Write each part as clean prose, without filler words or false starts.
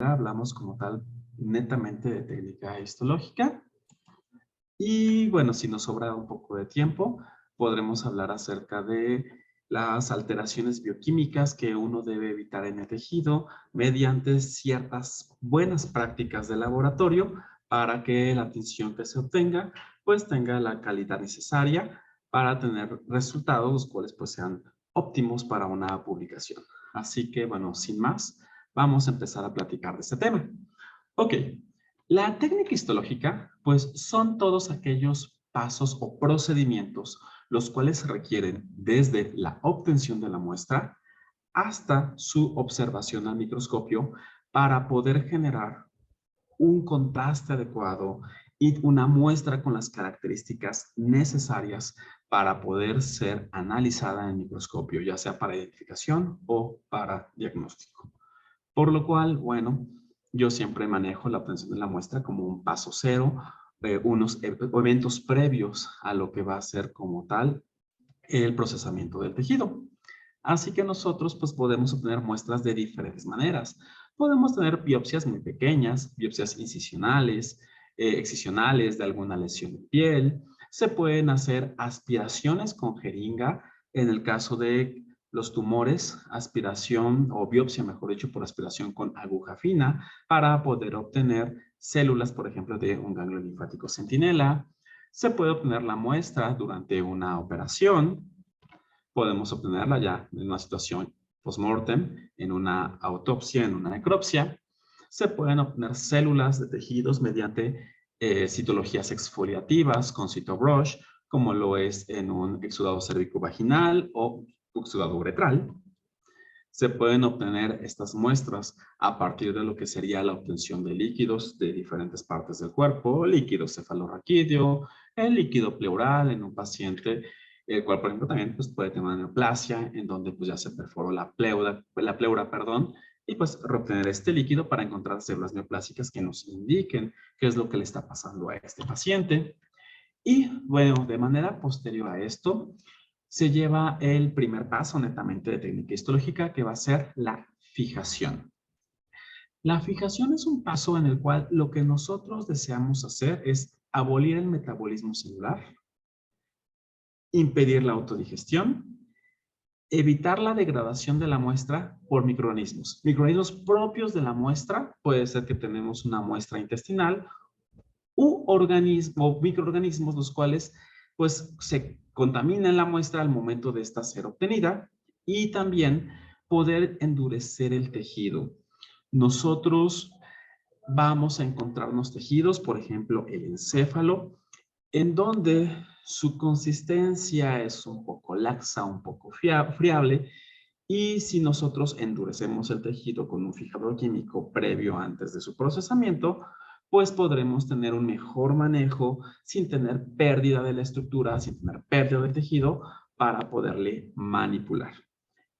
manera hablamos como tal netamente de técnica histológica. Y bueno, si nos sobra un poco de tiempo, podremos hablar acerca de las alteraciones bioquímicas que uno debe evitar en el tejido mediante ciertas buenas prácticas de laboratorio para que la tinción que se obtenga pues tenga la calidad necesaria para tener resultados los cuales pues sean óptimos para una publicación. Así que bueno, sin más, vamos a empezar a platicar de este tema. Ok, la técnica histológica, pues son todos aquellos pasos o procedimientos los cuales requieren desde la obtención de la muestra hasta su observación al microscopio para poder generar un contraste adecuado y una muestra con las características necesarias para poder ser analizada en microscopio, ya sea para identificación o para diagnóstico. Por lo cual, bueno, yo siempre manejo la obtención de la muestra como un paso cero, unos eventos previos a lo que va a ser como tal el procesamiento del tejido. Así que nosotros pues podemos obtener muestras de diferentes maneras. Podemos tener biopsias muy pequeñas, biopsias incisionales, excisionales de alguna lesión de piel. Se pueden hacer aspiraciones con jeringa en el caso de los tumores, aspiración o biopsia, mejor dicho, por aspiración con aguja fina para poder obtener células, por ejemplo, de un ganglio linfático centinela. Se puede obtener la muestra durante una operación. Podemos obtenerla ya en una situación post-mortem, en una autopsia, en una necropsia. Se pueden obtener células de tejidos mediante citologías exfoliativas con CitoBrush, como lo es en un exudado cérvico-vaginal o exudado uretral. Se pueden obtener estas muestras a partir de lo que sería la obtención de líquidos de diferentes partes del cuerpo, líquido cefalorraquídeo, el líquido pleural en un paciente, el cual, por ejemplo, también pues, puede tener una neoplasia, en donde pues, ya se perforó la pleura, perdón, y pues reobtener este líquido para encontrar células neoplásicas que nos indiquen qué es lo que le está pasando a este paciente. Y bueno, de manera posterior a esto, se lleva el primer paso netamente de técnica histológica, que va a ser la fijación. La fijación es un paso en el cual lo que nosotros deseamos hacer es abolir el metabolismo celular, impedir la autodigestión, evitar la degradación de la muestra por microorganismos. Microorganismos propios de la muestra, puede ser que tenemos una muestra intestinal, u microorganismos los cuales pues se contaminan la muestra al momento de esta ser obtenida, y también poder endurecer el tejido. Nosotros vamos a encontrarnos tejidos, por ejemplo, el encéfalo, en donde su consistencia es un poco laxa, un poco friable, y si nosotros endurecemos el tejido con un fijador químico previo antes de su procesamiento, pues podremos tener un mejor manejo sin tener pérdida de la estructura, sin tener pérdida del tejido para poderle manipular.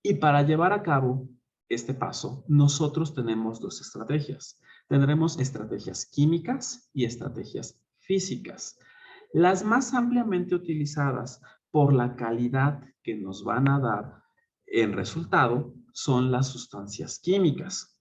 Y para llevar a cabo este paso, nosotros tenemos dos estrategias. Tendremos estrategias químicas y estrategias físicas. Las más ampliamente utilizadas por la calidad que nos van a dar en resultado son las sustancias químicas.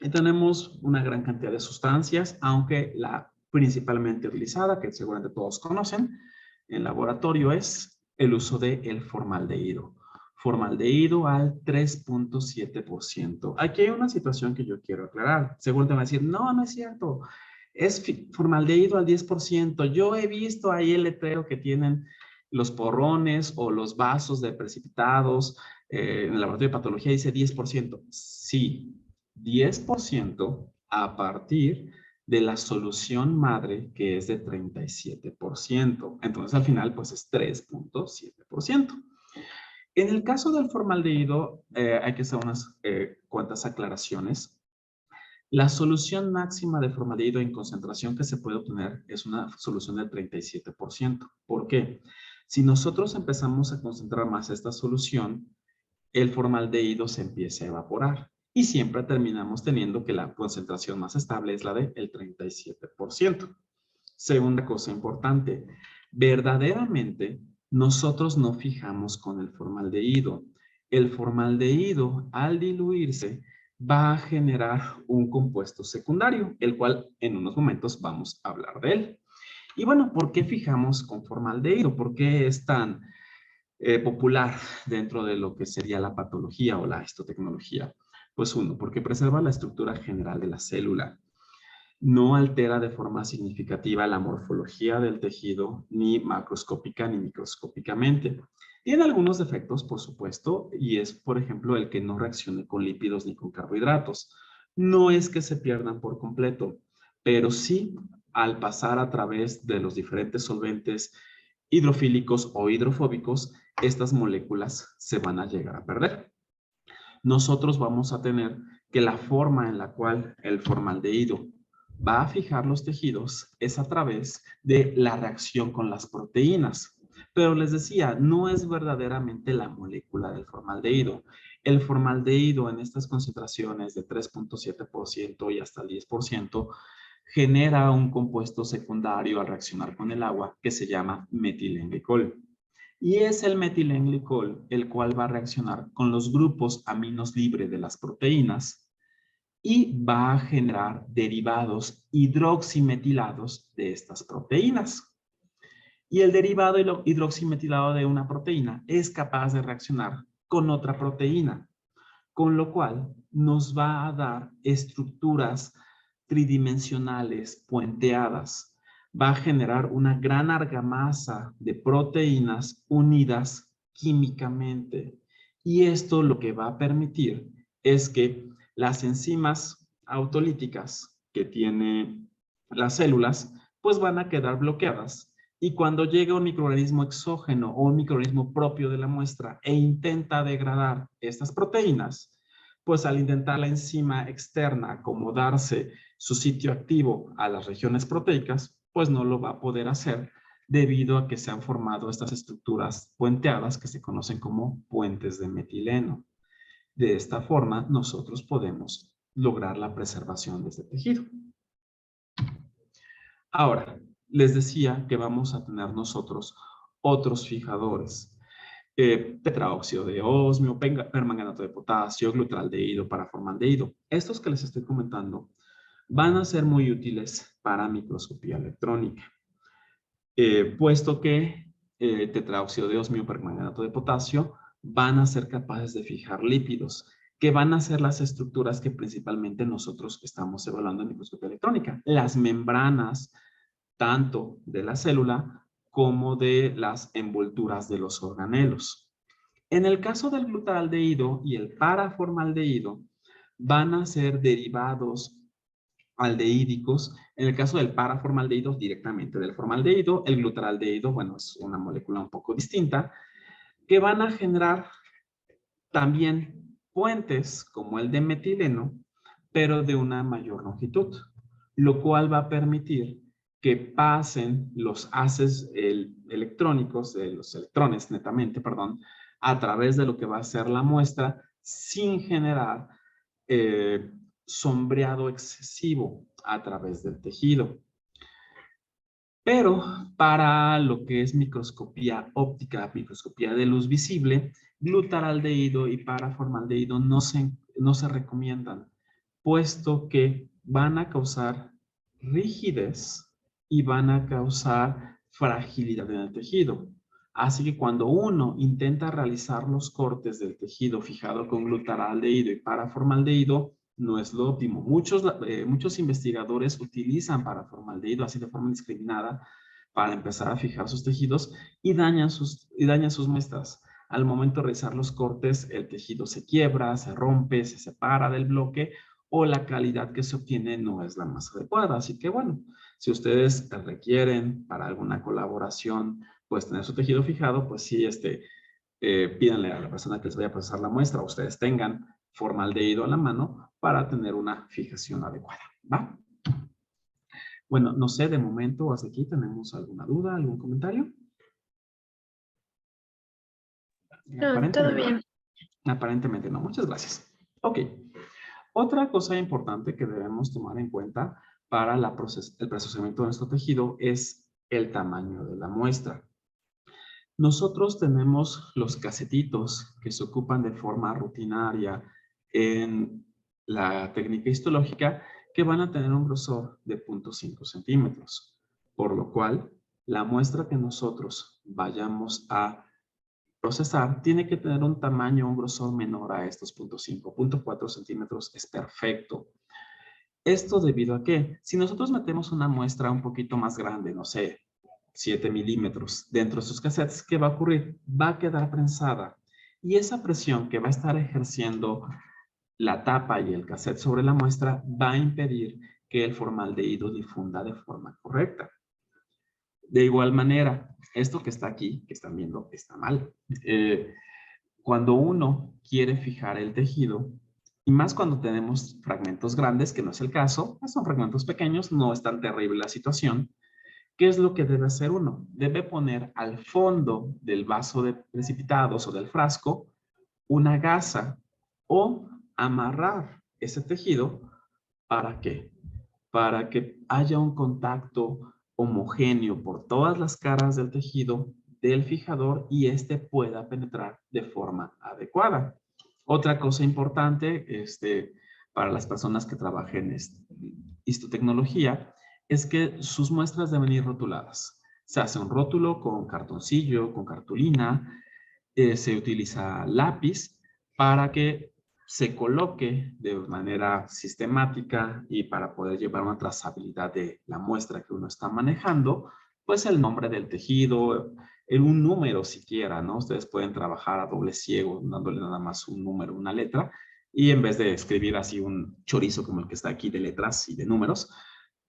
Y tenemos una gran cantidad de sustancias, aunque la principalmente utilizada, que seguramente todos conocen, en laboratorio es el uso del formaldehído. Formaldehído al 3.7%. Aquí hay una situación que yo quiero aclarar. Seguro te van a decir, no, no es cierto. Es formaldehído al 10%. Yo he visto ahí el letrero que tienen los porrones o los vasos de precipitados. En el laboratorio de patología dice 10%. Sí, 10% a partir de la solución madre, que es de 37%. Entonces, al final, pues es 3.7%. En el caso del formaldehído, hay que hacer unas cuantas aclaraciones. La solución máxima de formaldehído en concentración que se puede obtener es una solución del 37%. ¿Por qué? Si nosotros empezamos a concentrar más esta solución, el formaldehído se empieza a evaporar y siempre terminamos teniendo que la concentración más estable es la del 37%. Segunda cosa importante, verdaderamente nosotros no fijamos con el formaldehído. El formaldehído, al diluirse, va a generar un compuesto secundario, el cual en unos momentos vamos a hablar de él. Y bueno, ¿por qué fijamos con formaldehído? ¿Por qué es tan popular dentro de lo que sería la patología o la histotecnología? Pues uno, porque preserva la estructura general de la célula. No altera de forma significativa la morfología del tejido, ni macroscópica ni microscópicamente. Tiene algunos defectos, por supuesto, y es, por ejemplo, el que no reaccione con lípidos ni con carbohidratos. No es que se pierdan por completo, pero sí, al pasar a través de los diferentes solventes hidrofílicos o hidrofóbicos, estas moléculas se van a llegar a perder. Nosotros vamos a tener que la forma en la cual el formaldehído va a fijar los tejidos es a través de la reacción con las proteínas. Pero les decía, no es verdaderamente la molécula del formaldehído. El formaldehído en estas concentraciones de 3.7% y hasta el 10% genera un compuesto secundario al reaccionar con el agua que se llama metilenglicol. Y es el metilenglicol el cual va a reaccionar con los grupos aminos libres de las proteínas y va a generar derivados hidroximetilados de estas proteínas. Y el derivado hidroximetilado de una proteína es capaz de reaccionar con otra proteína, con lo cual nos va a dar estructuras tridimensionales puenteadas. Va a generar una gran argamasa de proteínas unidas químicamente. Y esto lo que va a permitir es que las enzimas autolíticas que tienen las células, pues van a quedar bloqueadas. Y cuando llega un microorganismo exógeno o un microorganismo propio de la muestra e intenta degradar estas proteínas, pues al intentar la enzima externa acomodarse su sitio activo a las regiones proteicas, pues no lo va a poder hacer debido a que se han formado estas estructuras puenteadas que se conocen como puentes de metileno. De esta forma, nosotros podemos lograr la preservación de este tejido. Ahora, les decía que vamos a tener nosotros otros fijadores. Tetraóxido de osmio, permanganato de potasio, glutaraldehído, paraformaldehído. Estos que les estoy comentando van a ser muy útiles para microscopía electrónica, puesto que tetraóxido de osmio, permanganato de potasio van a ser capaces de fijar lípidos, que van a ser las estructuras que principalmente nosotros estamos evaluando en microscopía electrónica. Las membranas, tanto de la célula como de las envolturas de los organelos. En el caso del glutaraldehído y el paraformaldehído, van a ser derivados aldehídicos. En el caso del paraformaldehído, directamente del formaldehído. El glutaraldehído, bueno, es una molécula un poco distinta, que van a generar también puentes como el de metileno, pero de una mayor longitud, lo cual va a permitir que pasen los haces electrónicos, los electrones netamente, perdón, a través de lo que va a ser la muestra sin generar sombreado excesivo a través del tejido. Pero para lo que es microscopía óptica, microscopía de luz visible, glutaraldehído y paraformaldehído no se recomiendan, puesto que van a causar rigidez y van a causar fragilidad en el tejido. Así que cuando uno intenta realizar los cortes del tejido fijado con glutaraldehído y paraformaldehído, no es lo óptimo. Muchos investigadores utilizan paraformaldehído así de forma indiscriminada para empezar a fijar sus tejidos y dañan sus muestras. Al momento de realizar los cortes, el tejido se quiebra, se rompe, se separa del bloque o la calidad que se obtiene no es la más adecuada. Así que bueno, si ustedes requieren para alguna colaboración, pues tener su tejido fijado, pues sí, pídanle a la persona que les vaya a pasar la muestra o ustedes tengan formaldehído a la mano para tener una fijación adecuada, ¿va? Bueno, no sé, de momento hasta aquí tenemos alguna duda, algún comentario. No, todo bien. Aparentemente no, muchas gracias. Ok, otra cosa importante que debemos tomar en cuenta para el procesamiento de nuestro tejido es el tamaño de la muestra. Nosotros tenemos los casetitos que se ocupan de forma rutinaria en la técnica histológica, que van a tener un grosor de 0.5 centímetros, por lo cual la muestra que nosotros vayamos a procesar tiene que tener un tamaño, un grosor menor a estos 0.5, 0.4 centímetros es perfecto. Esto debido a que si nosotros metemos una muestra un poquito más grande, no sé, 7 milímetros dentro de sus cassettes, ¿qué va a ocurrir? Va a quedar prensada y esa presión que va a estar ejerciendo la tapa y el cassette sobre la muestra va a impedir que el formaldehído difunda de forma correcta. De igual manera, esto que está aquí, que están viendo, está mal. Cuando uno quiere fijar el tejido, y más cuando tenemos fragmentos grandes, que no es el caso, son fragmentos pequeños, no es tan terrible la situación. ¿Qué es lo que debe hacer uno? Debe poner al fondo del vaso de precipitados o del frasco una gasa o amarrar ese tejido. ¿Para qué? Para que haya un contacto homogéneo por todas las caras del tejido del fijador y éste pueda penetrar de forma adecuada. Otra cosa importante para las personas que trabajen en histotecnología es que sus muestras deben ir rotuladas. Se hace un rótulo con cartoncillo, con cartulina, se utiliza lápiz para que se coloque de manera sistemática y para poder llevar una trazabilidad de la muestra que uno está manejando, pues el nombre del tejido, en un número siquiera, ¿no? Ustedes pueden trabajar a doble ciego, dándole nada más un número, una letra, y en vez de escribir así un chorizo como el que está aquí de letras y de números,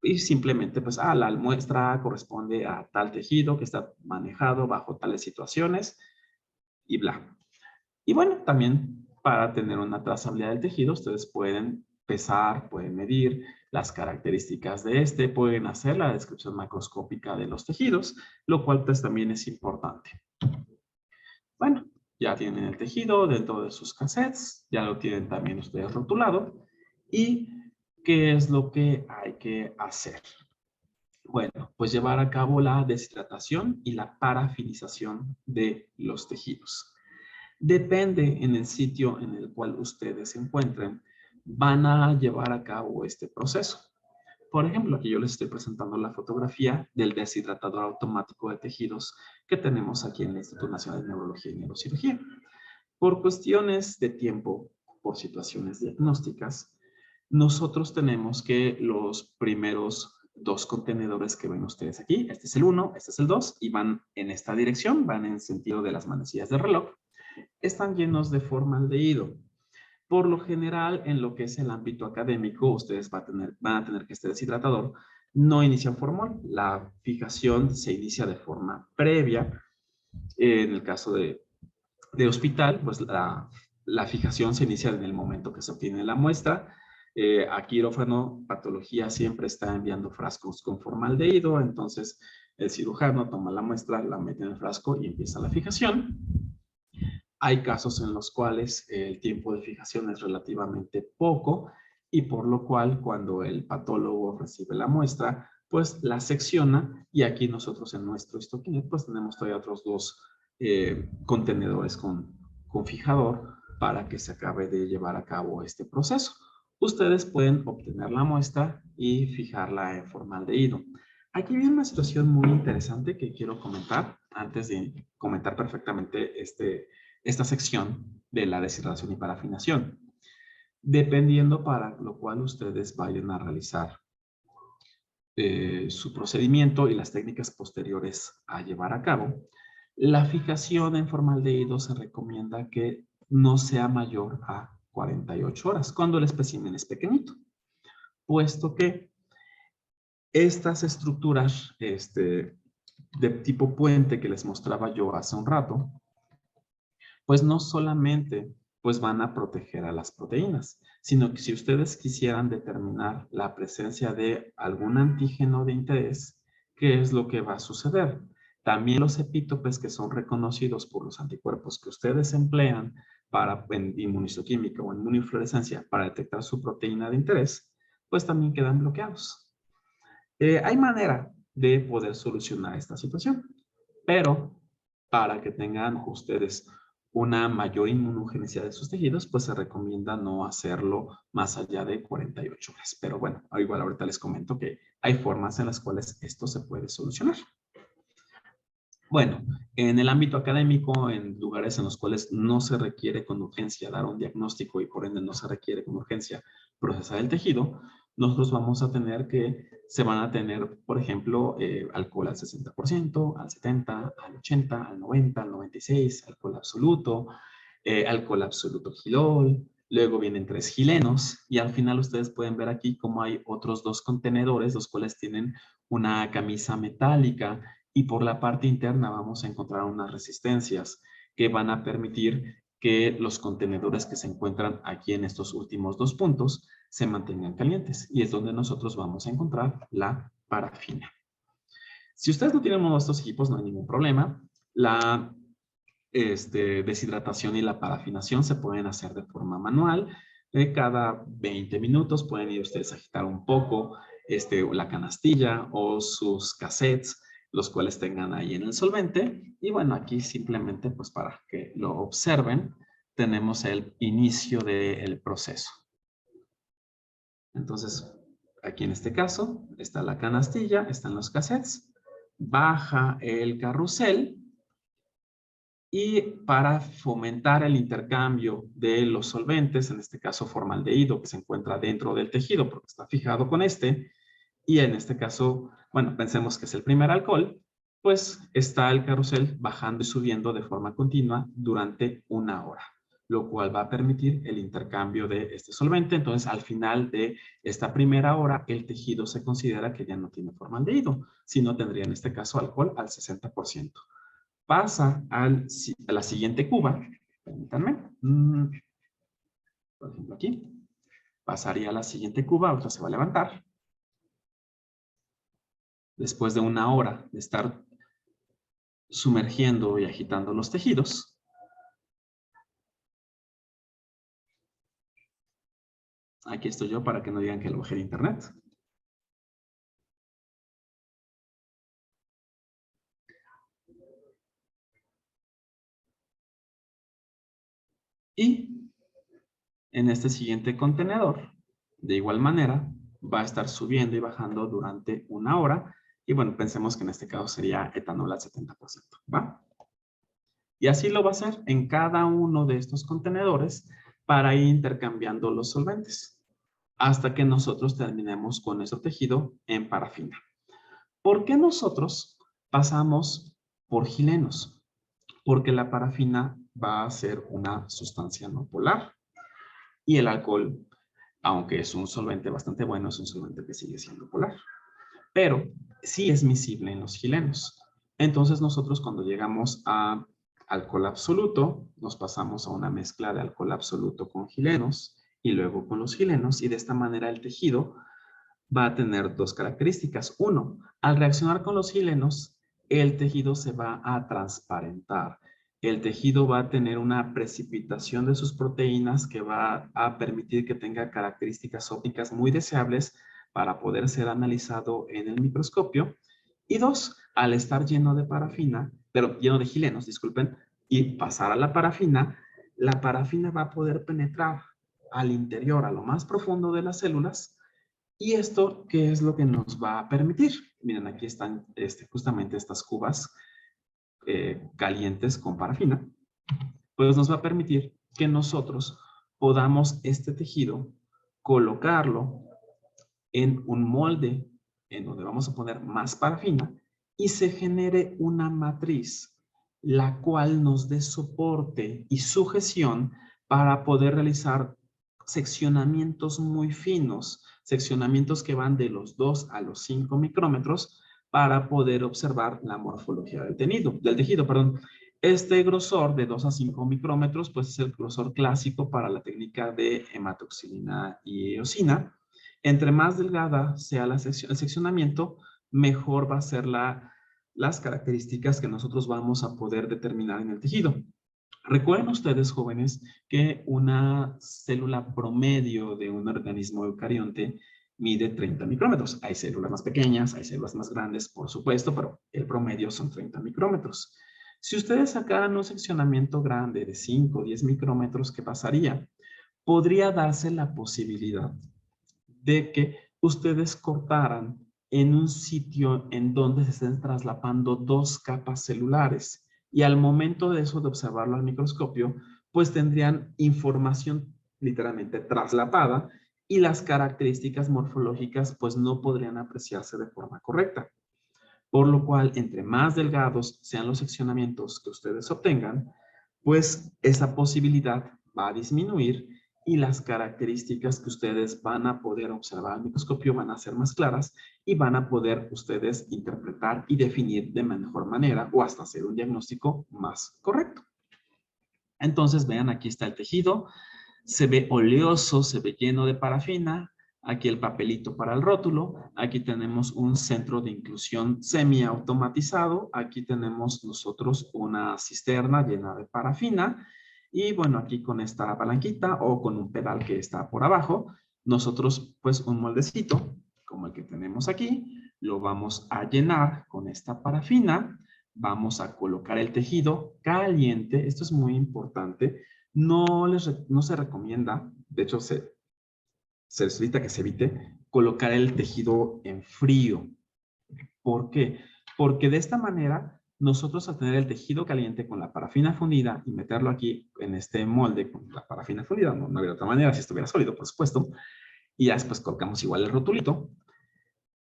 y simplemente pues, la muestra corresponde a tal tejido que está manejado bajo tales situaciones, y bla. Y bueno, también para tener una trazabilidad del tejido, ustedes pueden pesar, pueden medir las características de pueden hacer la descripción macroscópica de los tejidos, lo cual pues también es importante. Bueno, ya tienen el tejido dentro de sus cassettes, ya lo tienen también ustedes rotulado. ¿Y qué es lo que hay que hacer? Bueno, pues llevar a cabo la deshidratación y la parafinización de los tejidos. Depende en el sitio en el cual ustedes se encuentren, van a llevar a cabo este proceso. Por ejemplo, aquí yo les estoy presentando la fotografía del deshidratador automático de tejidos que tenemos aquí en el Instituto Nacional de Neurología y Neurocirugía. Por cuestiones de tiempo, por situaciones diagnósticas, nosotros tenemos que los primeros dos contenedores que ven ustedes aquí, este es el 1, este es el 2, y van en esta dirección, van en sentido de las manecillas del reloj, están llenos de formaldehído. Por lo general, en lo que es el ámbito académico, ustedes van a tener que este deshidratador no inicia formol. La fijación se inicia de forma previa. En el caso de hospital, pues la fijación se inicia en el momento que se obtiene la muestra. A quirófano, patología siempre está enviando frascos con formaldehído, entonces el cirujano toma la muestra, la mete en el frasco y empieza la fijación. Hay casos en los cuales el tiempo de fijación es relativamente poco y por lo cual cuando el patólogo recibe la muestra, pues la secciona y aquí nosotros en nuestro Histokinet pues tenemos todavía otros dos contenedores con fijador para que se acabe de llevar a cabo este proceso. Ustedes pueden obtener la muestra y fijarla en formaldehído. Aquí viene una situación muy interesante que quiero comentar antes de comentar perfectamente esta sección de la deshidratación y parafinación. Dependiendo para lo cual ustedes vayan a realizar su procedimiento y las técnicas posteriores a llevar a cabo, la fijación en formaldehído se recomienda que no sea mayor a 48 horas cuando el espécimen es pequeñito, puesto que estas estructuras de tipo puente que les mostraba yo hace un rato, pues no solamente pues van a proteger a las proteínas, sino que si ustedes quisieran determinar la presencia de algún antígeno de interés, ¿qué es lo que va a suceder? También los epítopes que son reconocidos por los anticuerpos que ustedes emplean para en inmunistoquímica o en inmunofluorescencia para detectar su proteína de interés, pues también quedan bloqueados. Hay manera de poder solucionar esta situación, pero para que tengan ustedes una mayor inmunogenicidad de sus tejidos, pues se recomienda no hacerlo más allá de 48 horas. Pero bueno, igual ahorita les comento que hay formas en las cuales esto se puede solucionar. Bueno, en el ámbito académico, en lugares en los cuales no se requiere con urgencia dar un diagnóstico y por ende no se requiere con urgencia procesar el tejido, nosotros vamos a tener que, se van a tener, por ejemplo, alcohol al 60%, al 70%, al 80%, al 90%, al 96%, alcohol absoluto gilol, luego vienen 3 gilenos y al final ustedes pueden ver aquí cómo hay otros 2 contenedores, los cuales tienen una camisa metálica y por la parte interna vamos a encontrar unas resistencias que van a permitir que los contenedores que se encuentran aquí en estos últimos 2 puntos se mantengan calientes y es donde nosotros vamos a encontrar la parafina. Si ustedes no tienen uno de estos equipos, no hay ningún problema. La deshidratación y la parafinación se pueden hacer de forma manual. Cada 20 minutos pueden ir ustedes a agitar un poco la canastilla o sus cassettes, los cuales tengan ahí en el solvente. Y bueno, aquí simplemente pues para que lo observen, tenemos el inicio del proceso. Entonces, aquí en este caso está la canastilla, están los cassettes, baja el carrusel. Y para fomentar el intercambio de los solventes, en este caso formaldehído, que se encuentra dentro del tejido porque está fijado con y en este caso, bueno, pensemos que es el primer alcohol, pues está el carrusel bajando y subiendo de forma continua durante 1 hora, lo cual va a permitir el intercambio de este solvente. Entonces, al final de esta primera hora, el tejido se considera que ya no tiene formaldehído, sino tendría en este caso alcohol al 60%. Pasa a la siguiente cuba, permítanme, por ejemplo aquí, pasaría a la siguiente cuba, ahora se va a levantar. Después de 1 hora de estar sumergiendo y agitando los tejidos, aquí estoy yo para que no digan que lo bajé de internet. Y en este siguiente contenedor, de igual manera, va a estar subiendo y bajando durante 1 hora. Y bueno, pensemos que en este caso sería etanol al 70%, ¿va? Y así lo va a hacer en cada uno de estos contenedores para ir intercambiando los solventes hasta que nosotros terminemos con nuestro tejido en parafina. ¿Por qué nosotros pasamos por gilenos? Porque la parafina va a ser una sustancia no polar y el alcohol, aunque es un solvente bastante bueno, es un solvente que sigue siendo polar. Pero sí es miscible en los gilenos. Entonces nosotros cuando llegamos a alcohol absoluto, nos pasamos a una mezcla de alcohol absoluto con gilenos y luego con los gilenos y de esta manera el tejido va a tener 2 características. 1, al reaccionar con los gilenos, el tejido se va a transparentar. El tejido va a tener una precipitación de sus proteínas que va a permitir que tenga características ópticas muy deseables para poder ser analizado en el microscopio. Y 2, al estar lleno de parafina, pero lleno de gilenos, disculpen, y pasar a la parafina va a poder penetrar al interior, a lo más profundo de las células. ¿Y esto qué es lo que nos va a permitir? Miren, aquí están justamente estas cubas calientes con parafina. Pues nos va a permitir que nosotros podamos este tejido colocarlo en un molde en donde vamos a poner más parafina y se genere una matriz, la cual nos dé soporte y sujeción para poder realizar seccionamientos muy finos, seccionamientos que van de los 2 a los 5 micrómetros para poder observar la morfología del tejido. Este grosor de 2 a 5 micrómetros pues es el grosor clásico para la técnica de hematoxilina y eosina. Entre más delgada sea el seccionamiento, mejor va a ser las características que nosotros vamos a poder determinar en el tejido. Recuerden ustedes, jóvenes, que una célula promedio de un organismo eucarionte mide 30 micrómetros. Hay células más pequeñas, hay células más grandes, por supuesto, pero el promedio son 30 micrómetros. Si ustedes sacaran un seccionamiento grande de 5 o 10 micrómetros, ¿qué pasaría? Podría darse la posibilidad de que ustedes cortaran en un sitio en donde se estén traslapando dos capas celulares y al momento de eso, de observarlo al microscopio, pues tendrían información literalmente traslapada y las características morfológicas pues no podrían apreciarse de forma correcta. Por lo cual, entre más delgados sean los seccionamientos que ustedes obtengan, pues esa posibilidad va a disminuir y las características que ustedes van a poder observar al microscopio van a ser más claras y van a poder ustedes interpretar y definir de mejor manera o hasta hacer un diagnóstico más correcto. Entonces, vean, aquí está el tejido. Se ve oleoso, se ve lleno de parafina. Aquí el papelito para el rótulo. Aquí tenemos un centro de inclusión semiautomatizado. Aquí tenemos nosotros una cisterna llena de parafina. Y bueno, aquí con esta palanquita o con un pedal que está por abajo, nosotros pues un moldecito como el que tenemos aquí, lo vamos a llenar con esta parafina. Vamos a colocar el tejido caliente. Esto es muy importante. No se recomienda, de hecho se solicita que se evite colocar el tejido en frío. ¿Por qué? Porque de esta manera nosotros al tener el tejido caliente con la parafina fundida y meterlo aquí en este molde con la parafina fundida, no habría otra manera si estuviera sólido, por supuesto, y ya después colocamos igual el rotulito,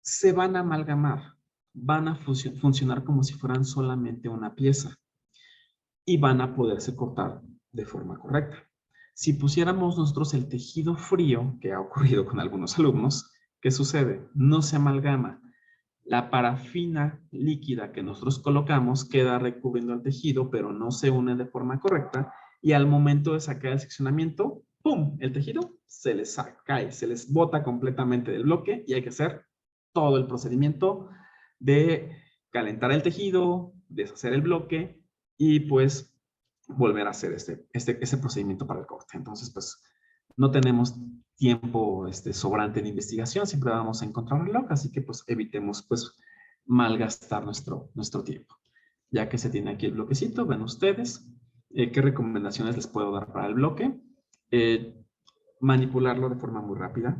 se van a amalgamar, van a funcionar como si fueran solamente una pieza y van a poderse cortar de forma correcta. Si pusiéramos nosotros el tejido frío, que ha ocurrido con algunos alumnos, ¿qué sucede? No se amalgama. La parafina líquida que nosotros colocamos queda recubriendo el tejido, pero no se une de forma correcta y al momento de sacar el seccionamiento, ¡pum!, el tejido se les cae, se les bota completamente del bloque y hay que hacer todo el procedimiento de calentar el tejido, deshacer el bloque y pues volver a hacer ese procedimiento para el corte. Entonces, pues no tenemos tiempo sobrante en investigación, siempre vamos a encontrar un reloj, así que pues evitemos pues malgastar nuestro tiempo. Ya que se tiene aquí el bloquecito, ven ustedes qué recomendaciones les puedo dar para el bloque. Manipularlo de forma muy rápida.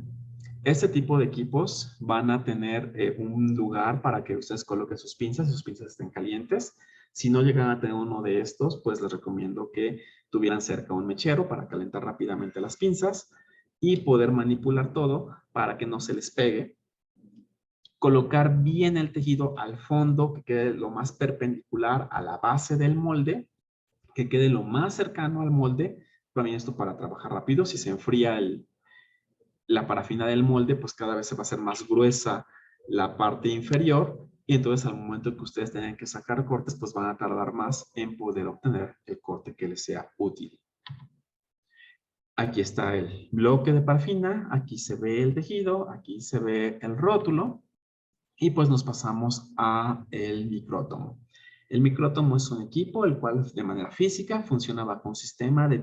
Este tipo de equipos van a tener un lugar para que ustedes coloquen sus pinzas y sus pinzas estén calientes. Si no llegan a tener uno de estos, pues les recomiendo que tuvieran cerca un mechero para calentar rápidamente las pinzas y poder manipular todo para que no se les pegue. Colocar bien el tejido al fondo, que quede lo más perpendicular a la base del molde, que quede lo más cercano al molde. También esto para trabajar rápido. Si se enfría la parafina del molde, pues cada vez se va a hacer más gruesa la parte inferior y entonces al momento que ustedes tengan que sacar cortes, pues van a tardar más en poder obtener el corte que les sea útil. Aquí está el bloque de parafina, aquí se ve el tejido, aquí se ve el rótulo y pues nos pasamos a el micrótomo. El micrótomo es un equipo el cual de manera física funciona bajo un sistema de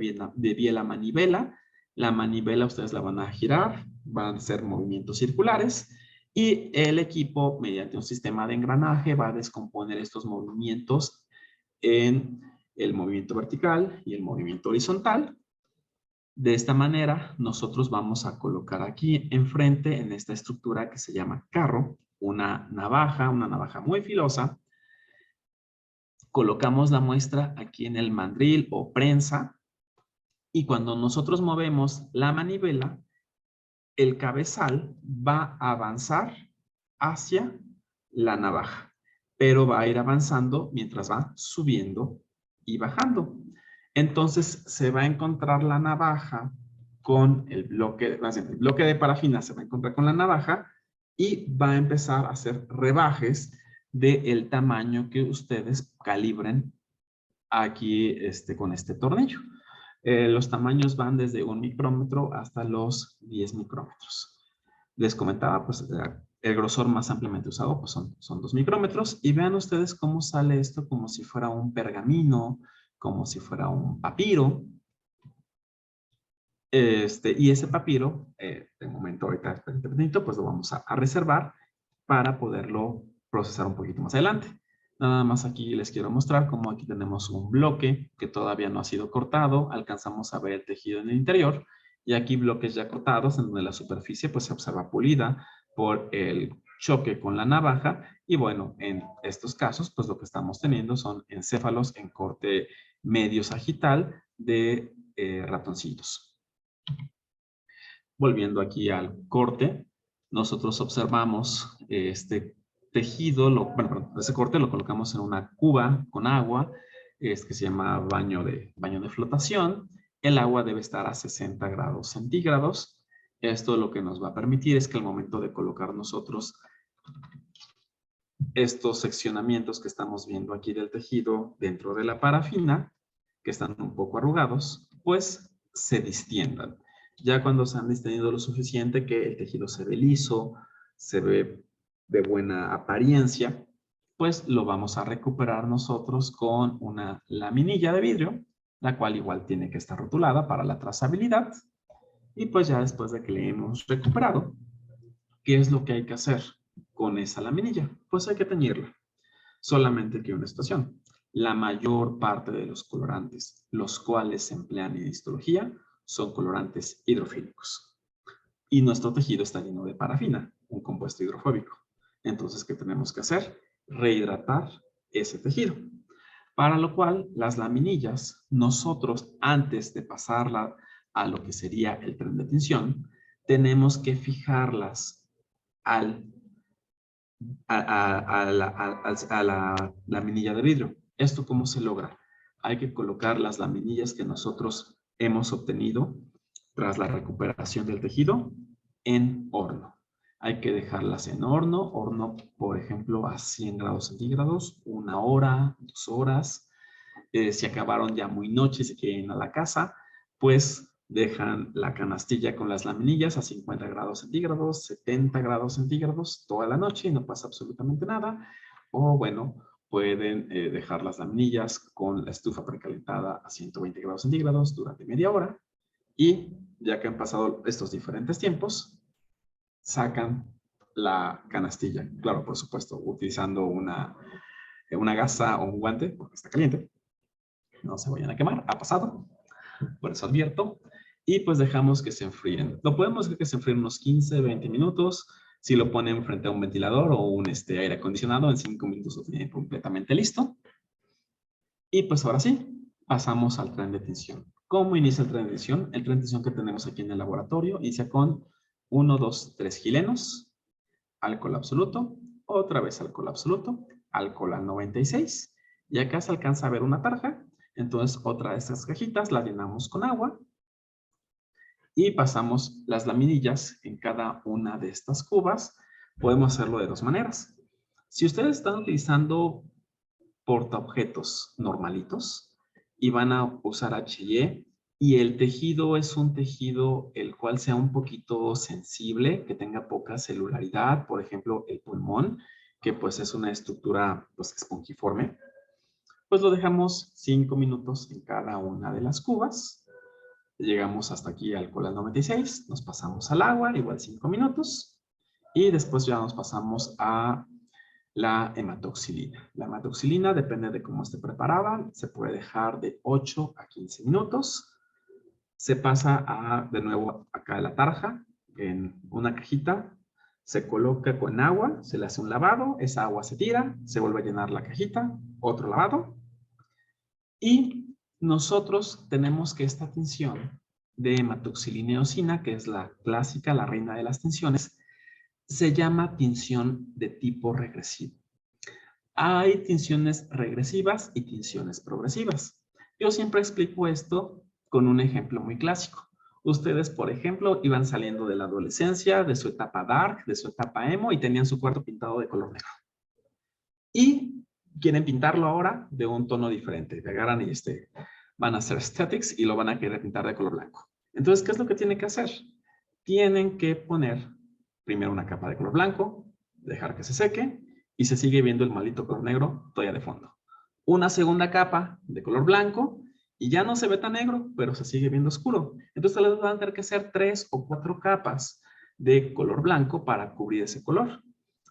biela manivela. La manivela ustedes la van a girar, van a ser movimientos circulares y el equipo mediante un sistema de engranaje va a descomponer estos movimientos en el movimiento vertical y el movimiento horizontal. De esta manera nosotros vamos a colocar aquí enfrente en esta estructura que se llama carro, una navaja muy filosa. Colocamos la muestra aquí en el mandril o prensa y cuando nosotros movemos la manivela, el cabezal va a avanzar hacia la navaja, pero va a ir avanzando mientras va subiendo y bajando. Entonces se va a encontrar la navaja con el bloque de parafina se va a encontrar con la navaja y va a empezar a hacer rebajes del tamaño que ustedes calibren aquí con este tornillo. Los tamaños van desde 1 micrómetro hasta los 10 micrómetros. Les comentaba, pues el grosor más ampliamente usado pues son 2 micrómetros y vean ustedes cómo sale esto como si fuera un pergamino, como si fuera un papiro. Y ese papiro, de momento ahorita, pues lo vamos a reservar para poderlo procesar un poquito más adelante. Nada más aquí les quiero mostrar cómo aquí tenemos un bloque que todavía no ha sido cortado. Alcanzamos a ver el tejido en el interior. Y aquí bloques ya cortados en donde la superficie pues se observa pulida por el choque con la navaja. Y bueno, en estos casos pues lo que estamos teniendo son encéfalos en corte medio sagital de ratoncitos. Volviendo aquí al corte, nosotros observamos este tejido, ese corte lo colocamos en una cuba con agua, que se llama baño de flotación. El agua debe estar a 60 grados centígrados. Esto lo que nos va a permitir es que al momento de colocar nosotros estos seccionamientos que estamos viendo aquí del tejido dentro de la parafina, que están un poco arrugados, pues se distiendan. Ya cuando se han distendido lo suficiente que el tejido se ve liso, se ve de buena apariencia, pues lo vamos a recuperar nosotros con una laminilla de vidrio, la cual igual tiene que estar rotulada para la trazabilidad. Y pues ya después de que le hemos recuperado, ¿qué es lo que hay que hacer con esa laminilla? Pues hay que teñirla. Solamente que una situación. La mayor parte de los colorantes, los cuales se emplean en histología, son colorantes hidrofílicos. Y nuestro tejido está lleno de parafina, un compuesto hidrofóbico. Entonces, ¿qué tenemos que hacer? Rehidratar ese tejido. Para lo cual, las laminillas, nosotros, antes de pasarla a lo que sería el tren de tinción, tenemos que fijarlas a la laminilla de vidrio. ¿Esto cómo se logra? Hay que colocar las laminillas que nosotros hemos obtenido tras la recuperación del tejido en horno. Hay que dejarlas en horno, por ejemplo, a 100 grados centígrados, 1 hora, 2 horas. Si acabaron ya muy noche y se quieren ir a la casa, pues dejan la canastilla con las laminillas a 50 grados centígrados, 70 grados centígrados toda la noche y no pasa absolutamente nada. O bueno, pueden dejar las laminillas con la estufa precalentada a 120 grados centígrados durante media hora y ya que han pasado estos diferentes tiempos, sacan la canastilla. Claro, por supuesto, utilizando una gasa o un guante porque está caliente. No se vayan a quemar, ha pasado. Por eso advierto. Y pues dejamos que se enfríen. Lo podemos dejar que se enfríen unos 15, 20 minutos. Si lo ponen frente a un ventilador o un aire acondicionado, en 5 minutos lo tienen completamente listo. Y pues ahora sí, pasamos al tren de tinción. ¿Cómo inicia el tren de tinción? El tren de tinción que tenemos aquí en el laboratorio inicia con 1, 2, 3 gilenos, alcohol absoluto, otra vez alcohol absoluto, alcohol al 96. Y acá se alcanza a ver una tarja. Entonces, otra de estas cajitas la llenamos con agua y pasamos las laminillas en cada una de estas cubas. Podemos hacerlo de dos maneras. Si ustedes están utilizando portaobjetos normalitos y van a usar H&E y el tejido es un tejido el cual sea un poquito sensible, que tenga poca celularidad, por ejemplo, el pulmón, que pues es una estructura pues espongiforme, pues lo dejamos 5 minutos en cada una de las cubas. Llegamos hasta aquí al alcohol al 96, nos pasamos al agua, igual 5 minutos, y después ya nos pasamos a la hematoxilina. La hematoxilina depende de cómo esté preparada, se puede dejar de 8 a 15 minutos. Se pasa de nuevo acá a la tarja, en una cajita, se coloca con agua, se le hace un lavado, esa agua se tira, se vuelve a llenar la cajita, otro lavado, y nosotros tenemos que esta tinción de hematoxilina y eosina, que es la clásica, la reina de las tinciones, se llama tinción de tipo regresivo. Hay tinciones regresivas y tinciones progresivas. Yo siempre explico esto con un ejemplo muy clásico. Ustedes, por ejemplo, iban saliendo de la adolescencia, de su etapa dark, de su etapa emo y tenían su cuarto pintado de color negro. Y quieren pintarlo ahora de un tono diferente. Agarran y van a hacer aesthetics y lo van a querer pintar de color blanco. Entonces, ¿qué es lo que tienen que hacer? Tienen que poner primero una capa de color blanco, dejar que se seque y se sigue viendo el maldito color negro todavía de fondo. Una segunda capa de color blanco y ya no se ve tan negro, pero se sigue viendo oscuro. Entonces les van a tener que hacer 3 o 4 capas de color blanco para cubrir ese color.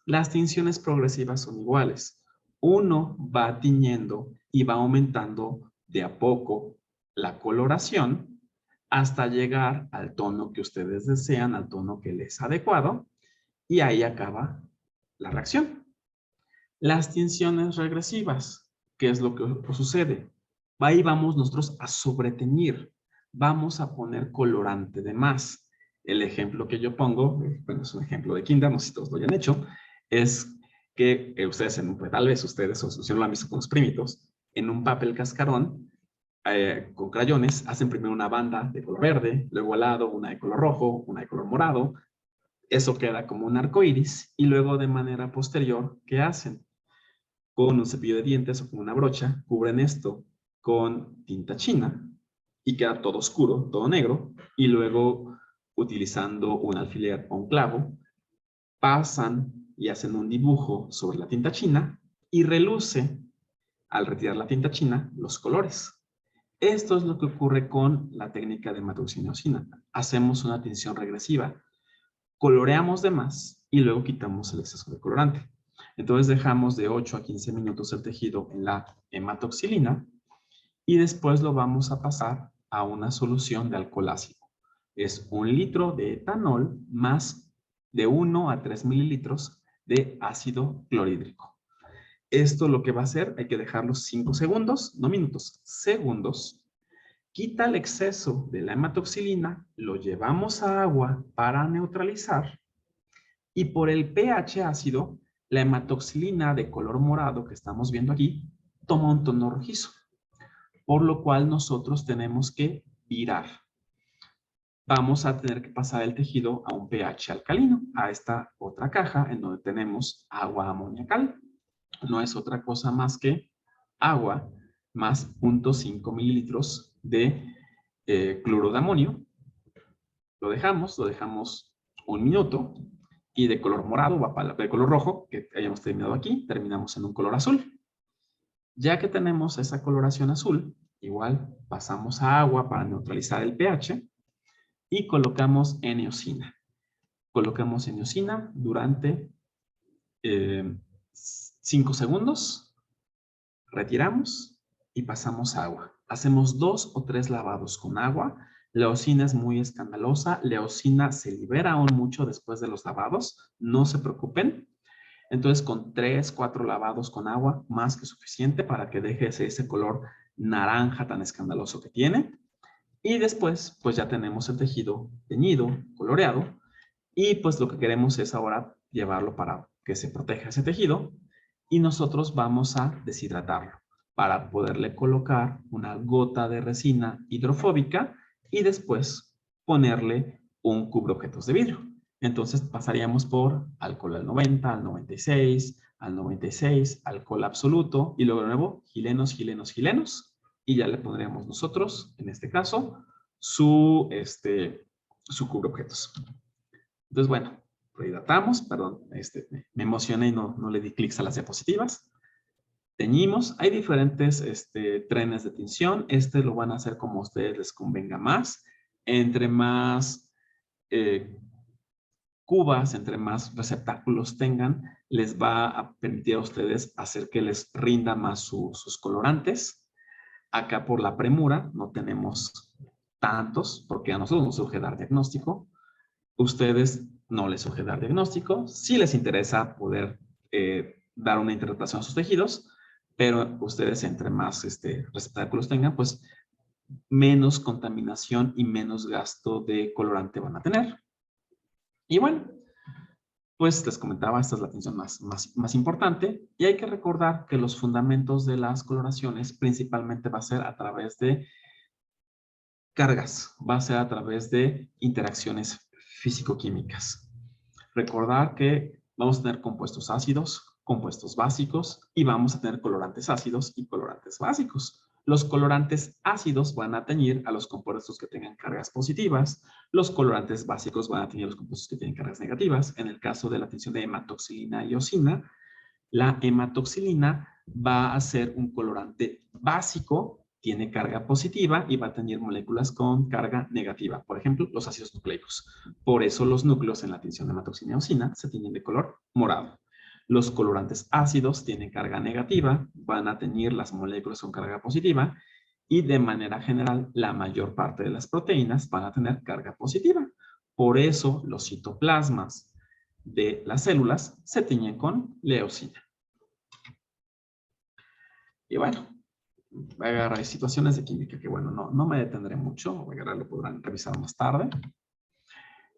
Las tinciones progresivas son iguales. uno va tiñendo y va aumentando de a poco la coloración hasta llegar al tono que ustedes desean, al tono que les es adecuado, y ahí acaba la reacción. Las tinciones regresivas, ¿qué es lo que sucede? Ahí vamos nosotros a sobreteñir, vamos a poner colorante de más. El ejemplo que yo pongo, bueno, es un ejemplo de kinder, no sé si todos lo hayan hecho, es que ustedes, tal vez ustedes, o si no lo han visto con los primitos, en un papel cascarón, con crayones, hacen primero una banda de color verde, luego al lado una de color rojo, una de color morado. Eso queda como un arco iris y luego de manera posterior, ¿qué hacen? Con un cepillo de dientes o con una brocha, cubren esto con tinta china y queda todo oscuro, todo negro, y luego utilizando un alfiler o un clavo, pasan y hacen un dibujo sobre la tinta china y reluce, al retirar la tinta china, los colores. Esto es lo que ocurre con la técnica de hematoxina. Hacemos una tinción regresiva, coloreamos de más y luego quitamos el exceso de colorante. Entonces dejamos de 8 a 15 minutos el tejido en la hematoxilina y después lo vamos a pasar a una solución de alcohol ácido. Es 1 litro de etanol más de 1 a 3 mililitros de ácido clorhídrico. Esto lo que va a hacer, hay que dejarlo 5 segundos, no minutos, segundos. Quita el exceso de la hematoxilina, lo llevamos a agua para neutralizar y por el pH ácido, la hematoxilina de color morado que estamos viendo aquí toma un tono rojizo, por lo cual nosotros tenemos que virar. Vamos a tener que pasar el tejido a un pH alcalino, a esta otra caja en donde tenemos agua amoniacal. No es otra cosa más que agua más 0.5 mililitros de cloro de amonio. Lo dejamos 1 minuto y de color morado va para de color rojo, que hayamos terminado aquí, terminamos en un color azul. Ya que tenemos esa coloración azul, igual pasamos a agua para neutralizar el pH y colocamos N-eosina. Colocamos N-eosina durante 5 segundos, retiramos y pasamos a agua. Hacemos 2 o 3 lavados con agua. La eosina es muy escandalosa. La eosina se libera aún mucho después de los lavados. No se preocupen. Entonces, con 3, 4 lavados con agua, más que suficiente para que deje ese color naranja tan escandaloso que tiene. Y después, pues ya tenemos el tejido teñido, coloreado. Y pues lo que queremos es ahora llevarlo para que se proteja ese tejido. Y nosotros vamos a deshidratarlo para poderle colocar una gota de resina hidrofóbica y después ponerle un cubreobjetos de vidrio. Entonces pasaríamos por alcohol al 90, al 96, alcohol absoluto y luego de nuevo gilenos, gilenos, gilenos y ya le pondríamos nosotros, en este caso, su cubreobjetos. Entonces, bueno, rehidratamos, perdón, me emocioné y no le di clics a las diapositivas. Teñimos, hay diferentes trenes de tinción, lo van a hacer como a ustedes les convenga más. Entre más cubas, entre más receptáculos tengan, les va a permitir a ustedes hacer que les rinda más sus colorantes. Acá por la premura no tenemos tantos, porque a nosotros nos surge dar diagnóstico. Ustedes no les surge dar diagnóstico. Sí les interesa poder dar una interpretación a sus tejidos, pero ustedes entre más receptáculos tengan, pues menos contaminación y menos gasto de colorante van a tener. Y bueno, pues les comentaba, esta es la tinción más importante y hay que recordar que los fundamentos de las coloraciones principalmente va a ser a través de cargas, va a ser a través de interacciones físico-químicas. Recordar que vamos a tener compuestos ácidos, compuestos básicos y vamos a tener colorantes ácidos y colorantes básicos. Los colorantes ácidos van a teñir a los compuestos que tengan cargas positivas. Los colorantes básicos van a teñir a los compuestos que tienen cargas negativas. En el caso de la tinción de hematoxilina y eosina, la hematoxilina va a ser un colorante básico, tiene carga positiva y va a tener moléculas con carga negativa. Por ejemplo, los ácidos nucleicos. Por eso los núcleos en la tinción de hematoxilina y eosina se tiñen de color morado. Los colorantes ácidos tienen carga negativa, van a tener las moléculas con carga positiva y de manera general la mayor parte de las proteínas van a tener carga positiva. Por eso los citoplasmas de las células se tiñen con leucina. Y bueno, voy a agarrar situaciones de química que bueno, no me detendré mucho, voy a agarrar, lo podrán revisar más tarde.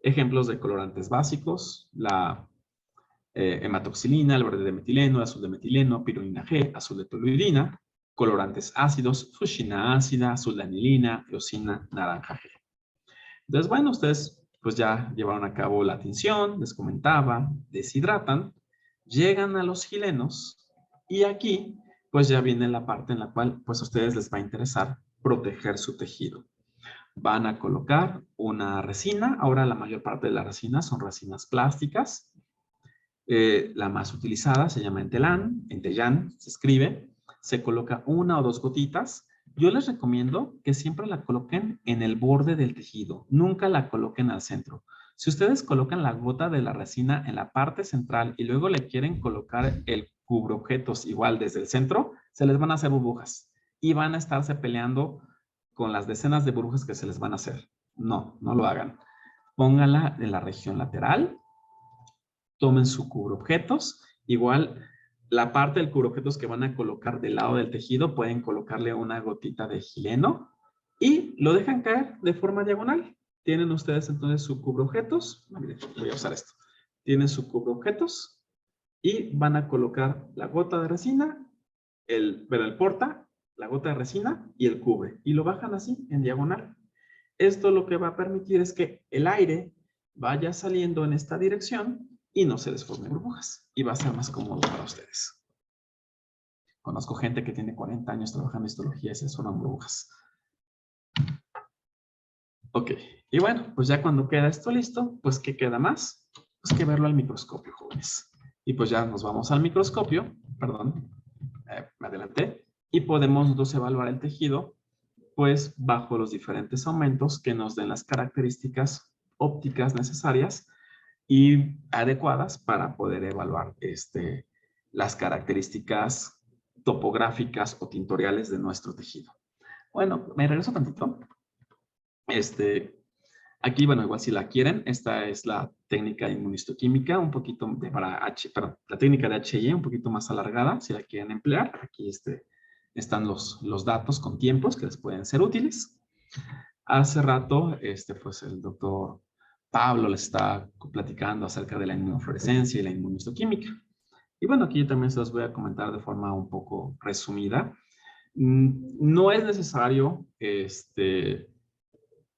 Ejemplos de colorantes básicos, la hematoxilina, el verde de metileno, el azul de metileno, pironina G, azul de toluidina, colorantes ácidos, fuchsina ácida, azul de anilina, eosina, naranja G. Entonces, bueno, ustedes pues ya llevaron a cabo la tinción, les comentaba, deshidratan, llegan a los gilenos y aquí pues ya viene la parte en la cual pues a ustedes les va a interesar proteger su tejido. Van a colocar una resina, ahora la mayor parte de las resinas son resinas plásticas. La más utilizada se llama Entellan, se escribe, se coloca 1 o 2 gotitas. Yo les recomiendo que siempre la coloquen en el borde del tejido, nunca la coloquen al centro. Si ustedes colocan la gota de la resina en la parte central y luego le quieren colocar el cubreobjetos igual desde el centro, se les van a hacer burbujas y van a estarse peleando con las decenas de burbujas que se les van a hacer. No lo hagan. Pónganla en la región lateral. Tomen su cubreobjetos. Igual, la parte del cubreobjetos que van a colocar del lado del tejido, pueden colocarle una gotita de gileno y lo dejan caer de forma diagonal. Tienen ustedes entonces su cubreobjetos. Miren, voy a usar esto. Tienen su cubreobjetos y van a colocar la gota de resina, el porta, la gota de resina y el cubre. Y lo bajan así, en diagonal. Esto lo que va a permitir es que el aire vaya saliendo en esta dirección y no se les formen burbujas. Y va a ser más cómodo para ustedes. Conozco gente que tiene 40 años trabajando en histología y se les forman burbujas. Ok. Y bueno, pues ya cuando queda esto listo, pues ¿qué queda más? Pues que verlo al microscopio, jóvenes. Y pues ya nos vamos al microscopio. Perdón, me adelanté. Y podemos nosotros evaluar el tejido, pues bajo los diferentes aumentos que nos den las características ópticas necesarias y adecuadas para poder evaluar las características topográficas o tintoriales de nuestro tejido. Bueno, me regreso tantito. Aquí, bueno, igual si la quieren, esta es la técnica de inmunistoquímica, un poquito la técnica de HI, un poquito más alargada, si la quieren emplear. Aquí están los datos con tiempos que les pueden ser útiles. Hace rato, pues el doctor Pablo les está platicando acerca de la inmunofluorescencia y la inmunistoquímica. Y bueno, aquí yo también se los voy a comentar de forma un poco resumida. No es necesario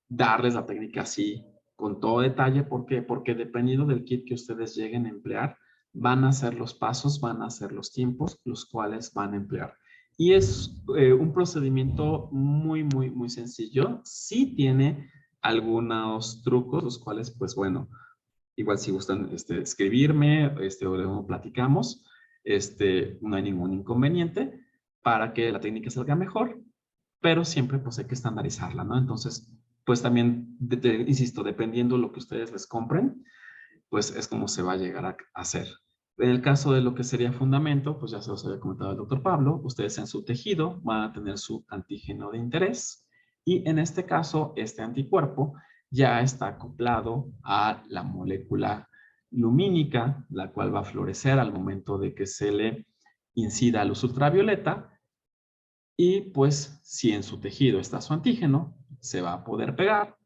darles la técnica así con todo detalle. ¿Por qué? Porque dependiendo del kit que ustedes lleguen a emplear, van a ser los pasos, van a ser los tiempos, los cuales van a emplear. Y es un procedimiento muy, muy, muy sencillo. Sí tiene algunos trucos, los cuales, pues bueno, igual si gustan escribirme o luego platicamos, no hay ningún inconveniente para que la técnica salga mejor, pero siempre pues hay que estandarizarla, ¿no? Entonces, pues también, insisto, dependiendo lo que ustedes les compren, pues es como se va a llegar a hacer. En el caso de lo que sería fundamento, pues ya se los había comentado el doctor Pablo, ustedes en su tejido van a tener su antígeno de interés y en este caso, este anticuerpo ya está acoplado a la molécula lumínica, la cual va a florecer al momento de que se le incida luz ultravioleta y pues si en su tejido está su antígeno, se va a poder pegar,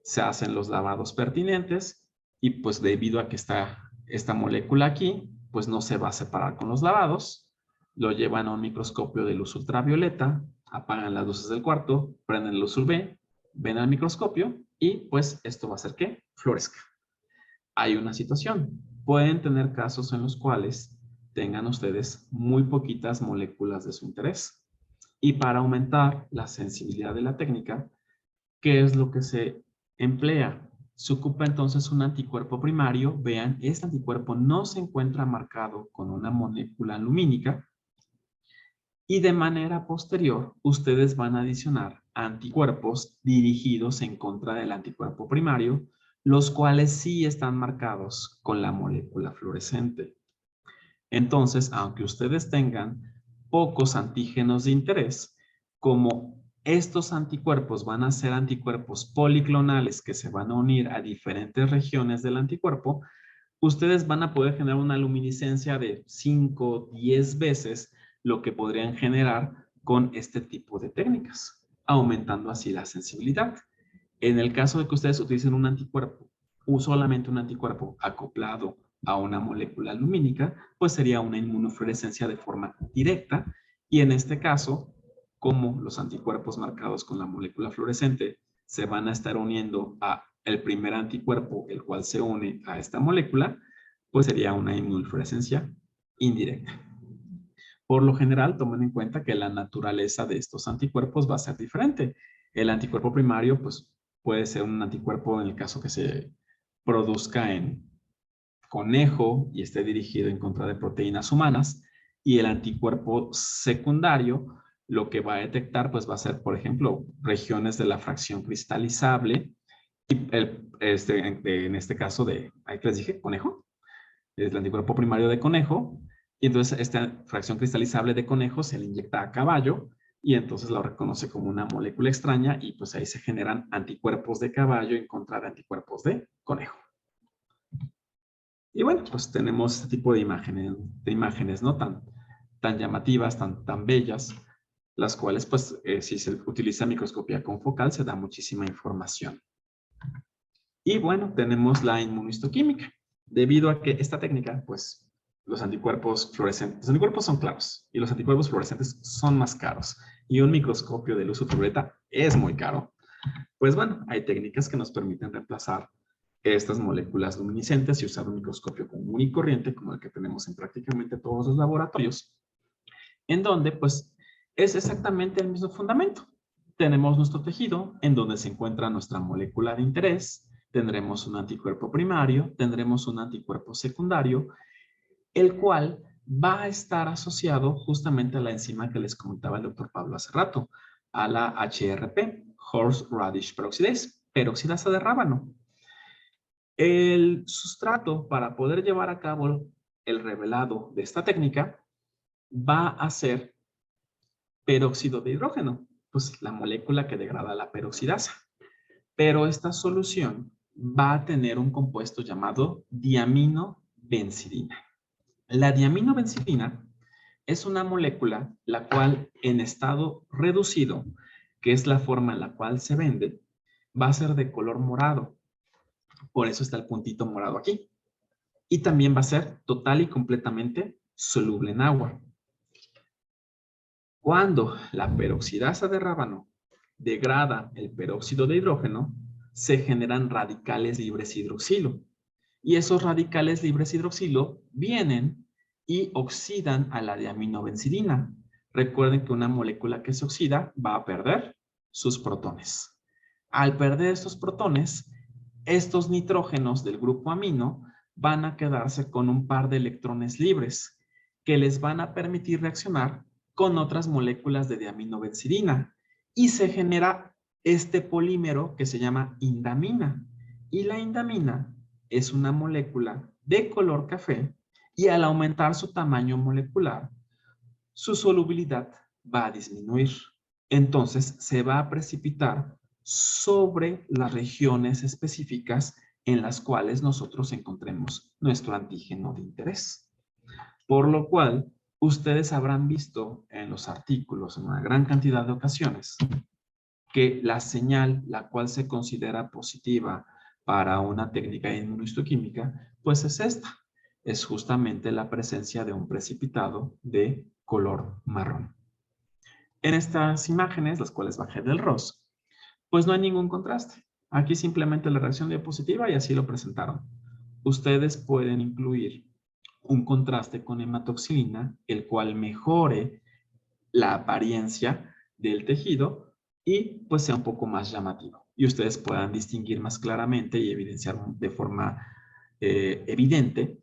se hacen los lavados pertinentes y pues debido a que está esta molécula aquí, pues no se va a separar con los lavados, lo llevan a un microscopio de luz ultravioleta, apagan las luces del cuarto, prenden luz UV, ven al microscopio y pues esto va a hacer que florezca. Hay una situación, pueden tener casos en los cuales tengan ustedes muy poquitas moléculas de su interés. Y para aumentar la sensibilidad de la técnica, ¿qué es lo que se emplea? Se ocupa entonces un anticuerpo primario. Vean, este anticuerpo no se encuentra marcado con una molécula lumínica. Y de manera posterior, ustedes van a adicionar anticuerpos dirigidos en contra del anticuerpo primario, los cuales sí están marcados con la molécula fluorescente. Entonces, aunque ustedes tengan pocos antígenos de interés, como estos anticuerpos van a ser anticuerpos policlonales que se van a unir a diferentes regiones del anticuerpo, ustedes van a poder generar una luminiscencia de 5, 10 veces lo que podrían generar con este tipo de técnicas, aumentando así la sensibilidad. En el caso de que ustedes utilicen un anticuerpo, o solamente un anticuerpo acoplado a una molécula lumínica, pues sería una inmunofluorescencia de forma directa, y en este caso, como los anticuerpos marcados con la molécula fluorescente se van a estar uniendo a el primer anticuerpo, el cual se une a esta molécula, pues sería una inmunofluorescencia indirecta. Por lo general, tomen en cuenta que la naturaleza de estos anticuerpos va a ser diferente. El anticuerpo primario, pues, puede ser un anticuerpo en el caso que se produzca en conejo y esté dirigido en contra de proteínas humanas, y el anticuerpo secundario lo que va a detectar pues va a ser, por ejemplo, regiones de la fracción cristalizable, y en este caso de, ahí les dije, conejo, es el anticuerpo primario de conejo, y entonces esta fracción cristalizable de conejo se le inyecta a caballo, y entonces lo reconoce como una molécula extraña, y pues ahí se generan anticuerpos de caballo en contra de anticuerpos de conejo. Y bueno, pues tenemos este tipo de imágenes ¿no? Tan llamativas, tan bellas, las cuales, pues, si se utiliza microscopía confocal, se da muchísima información. Y bueno, tenemos la inmunohistoquímica. Debido a que esta técnica, pues, los anticuerpos fluorescentes, los anticuerpos son claros y los anticuerpos fluorescentes son más caros. Y un microscopio de luz ultravioleta es muy caro. Pues bueno, hay técnicas que nos permiten reemplazar estas moléculas luminiscentes y usar un microscopio común y corriente como el que tenemos en prácticamente todos los laboratorios, en donde pues es exactamente el mismo fundamento. Tenemos nuestro tejido en donde se encuentra nuestra molécula de interés, tendremos un anticuerpo primario, tendremos un anticuerpo secundario, el cual va a estar asociado justamente a la enzima que les comentaba el doctor Pablo hace rato, a la HRP, Horseradish peroxidase, peroxidasa de rábano. El sustrato para poder llevar a cabo el revelado de esta técnica va a ser peróxido de hidrógeno, pues la molécula que degrada la peroxidasa. Pero esta solución va a tener un compuesto llamado diaminobencidina. La diaminobencidina es una molécula la cual en estado reducido, que es la forma en la cual se vende, va a ser de color morado. Por eso está el puntito morado aquí. Y también va a ser total y completamente soluble en agua. Cuando la peroxidasa de rábano degrada el peróxido de hidrógeno, se generan radicales libres hidroxilo. Y esos radicales libres hidroxilo vienen y oxidan a la diaminobencidina. Recuerden que una molécula que se oxida va a perder sus protones. Al perder estos protones, estos nitrógenos del grupo amino van a quedarse con un par de electrones libres que les van a permitir reaccionar con otras moléculas de diaminobencidina y se genera este polímero que se llama indamina. Y la indamina es una molécula de color café y al aumentar su tamaño molecular, su solubilidad va a disminuir. Entonces se va a precipitar sobre las regiones específicas en las cuales nosotros encontremos nuestro antígeno de interés. Por lo cual, ustedes habrán visto en los artículos en una gran cantidad de ocasiones que la señal, la cual se considera positiva para una técnica inmunohistoquímica, pues es esta. Es justamente la presencia de un precipitado de color marrón. En estas imágenes, las cuales bajé del ROS, pues no hay ningún contraste. Aquí simplemente la reacción dio positiva y así lo presentaron. Ustedes pueden incluir un contraste con hematoxilina, el cual mejore la apariencia del tejido y pues sea un poco más llamativo. Y ustedes puedan distinguir más claramente y evidenciar de forma evidente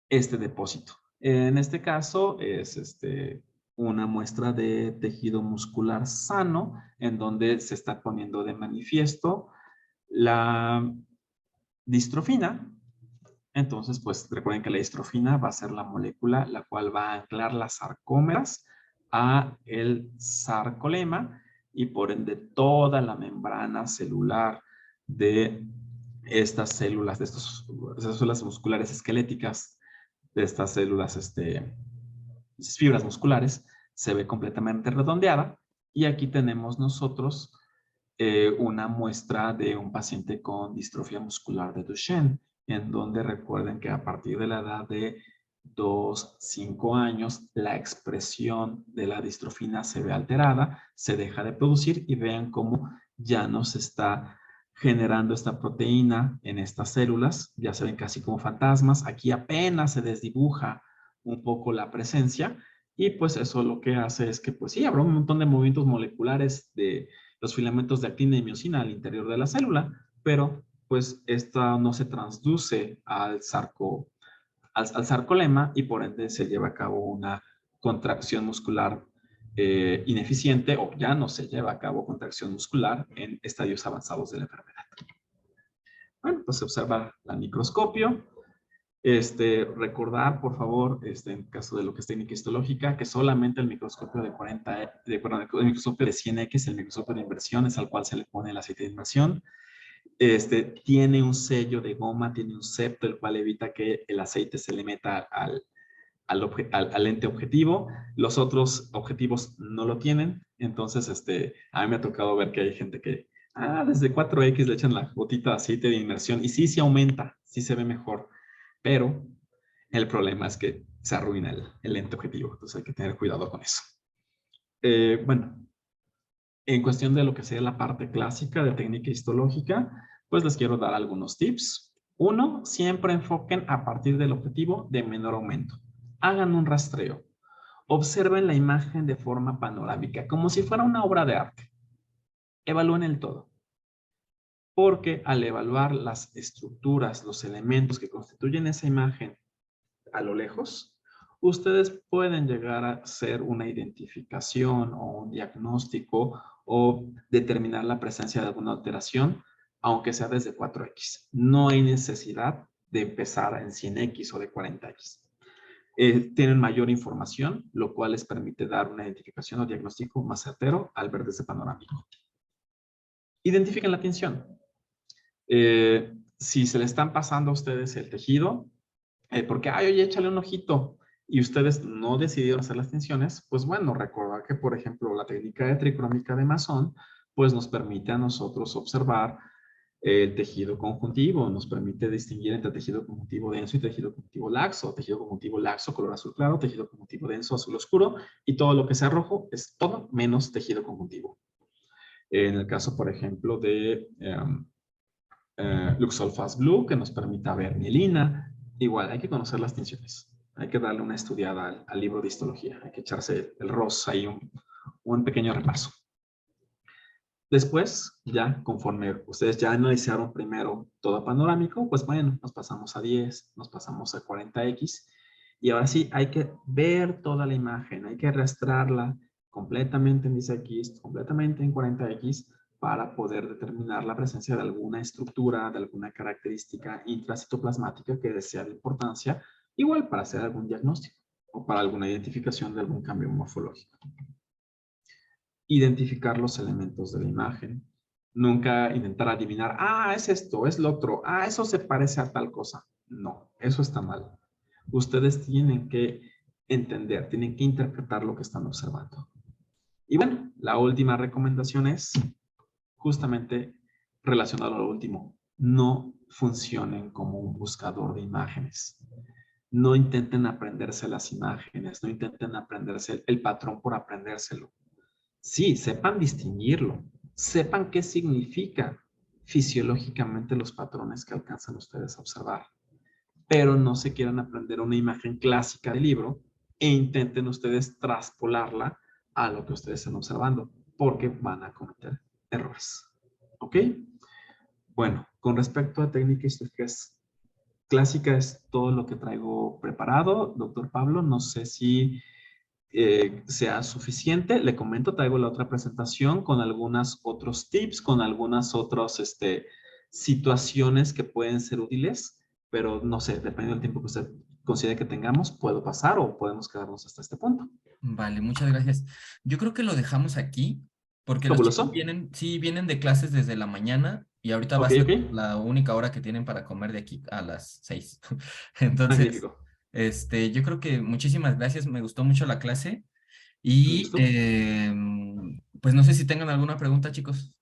este depósito. En este caso es una muestra de tejido muscular sano en donde se está poniendo de manifiesto la distrofina Entonces, pues recuerden que la distrofina va a ser la molécula la cual va a anclar las sarcómeras a el sarcolema y por ende toda la membrana celular de estas células, de estas células musculares esqueléticas, de estas células, fibras musculares, se ve completamente redondeada. Y aquí tenemos nosotros una muestra de un paciente con distrofia muscular de Duchenne, en donde recuerden que a partir de la edad de 2, 5 años, la expresión de la distrofina se ve alterada, se deja de producir y vean cómo ya no se está generando esta proteína en estas células, ya se ven casi como fantasmas, aquí apenas se desdibuja un poco la presencia y pues eso lo que hace es que pues sí, habrá un montón de movimientos moleculares de los filamentos de actina y miosina al interior de la célula, pero pues esta no se transduce al sarcolema y por ende se lleva a cabo una contracción muscular ineficiente o ya no se lleva a cabo contracción muscular en estadios avanzados de la enfermedad. Bueno, pues se observa la microscopio. Recordar, por favor, en caso de lo que es técnica histológica, que solamente el microscopio de 40, el microscopio de 100X, el microscopio de inversión, es al cual se le pone el aceite de inversión. Tiene un sello de goma, tiene un septo, el cual evita que el aceite se le meta al lente objetivo. Los otros objetivos no lo tienen. Entonces, a mí me ha tocado ver que hay gente que, desde 4X le echan la gotita de aceite de inmersión y sí aumenta, sí se ve mejor. Pero el problema es que se arruina el lente objetivo. Entonces hay que tener cuidado con eso. Bueno, en cuestión de lo que sería la parte clásica de técnica histológica, pues les quiero dar algunos tips. Uno, siempre enfoquen a partir del objetivo de menor aumento. Hagan un rastreo. Observen la imagen de forma panorámica, como si fuera una obra de arte. Evalúen el todo. Porque al evaluar las estructuras, los elementos que constituyen esa imagen a lo lejos, ustedes pueden llegar a hacer una identificación o un diagnóstico o determinar la presencia de alguna alteración, aunque sea desde 4X. No hay necesidad de empezar en 100X o de 40X. Tienen mayor información, lo cual les permite dar una identificación o diagnóstico más certero al ver desde panorámico. Identifiquen la tinción. Si se le están pasando a ustedes el tejido, porque, oye, échale un ojito, y ustedes no decidieron hacer las tinciones, pues bueno, recordar que, por ejemplo, la técnica de tricrómica de Masson, pues nos permite a nosotros observar el tejido conjuntivo, nos permite distinguir entre tejido conjuntivo denso y tejido conjuntivo laxo, color azul claro, tejido conjuntivo denso, azul oscuro, y todo lo que sea rojo es todo menos tejido conjuntivo. En el caso, por ejemplo, de Luxol Fast Blue, que nos permita ver mielina. Igual, hay que conocer las tinciones. Hay que darle una estudiada al libro de histología. Hay que echarse el ROS ahí un pequeño repaso. Después, ya conforme ustedes ya analizaron primero todo panorámico, pues bueno, nos pasamos a 10, nos pasamos a 40X. Y ahora sí, hay que ver toda la imagen. Hay que arrastrarla completamente en 10X, completamente en 40X, para poder determinar la presencia de alguna estructura, de alguna característica intracitoplasmática que sea de importancia, igual para hacer algún diagnóstico o para alguna identificación de algún cambio morfológico. Identificar los elementos de la imagen. Nunca intentar adivinar, es esto, es lo otro, eso se parece a tal cosa. No, eso está mal. Ustedes tienen que entender, tienen que interpretar lo que están observando. Y bueno, la última recomendación es justamente relacionado a lo último. No funcionen como un buscador de imágenes. No intenten aprenderse las imágenes, no intenten aprenderse el patrón por aprendérselo. Sí, sepan distinguirlo, sepan qué significa fisiológicamente los patrones que alcanzan ustedes a observar, pero no se quieran aprender una imagen clásica del libro e intenten ustedes traspolarla a lo que ustedes están observando, porque van a cometer errores. ¿Ok? Bueno, con respecto a técnica histológica clásica es todo lo que traigo preparado. Doctor Pablo, no sé si sea suficiente. Le comento, traigo la otra presentación con algunos otros tips, con algunas otras situaciones que pueden ser útiles pero no sé, dependiendo del tiempo que usted considere que tengamos, puedo pasar o podemos quedarnos hasta este punto. Vale, muchas gracias. Yo creo que lo dejamos aquí porque los chicos Fabuloso. vienen, sí, vienen de clases desde la mañana y ahorita va a Ok, ser ok. la única hora que tienen para comer de aquí a las 6. Entonces, Magnífico. yo creo que muchísimas gracias, me gustó mucho la clase Un y gusto. pues no sé si tengan alguna pregunta, chicos.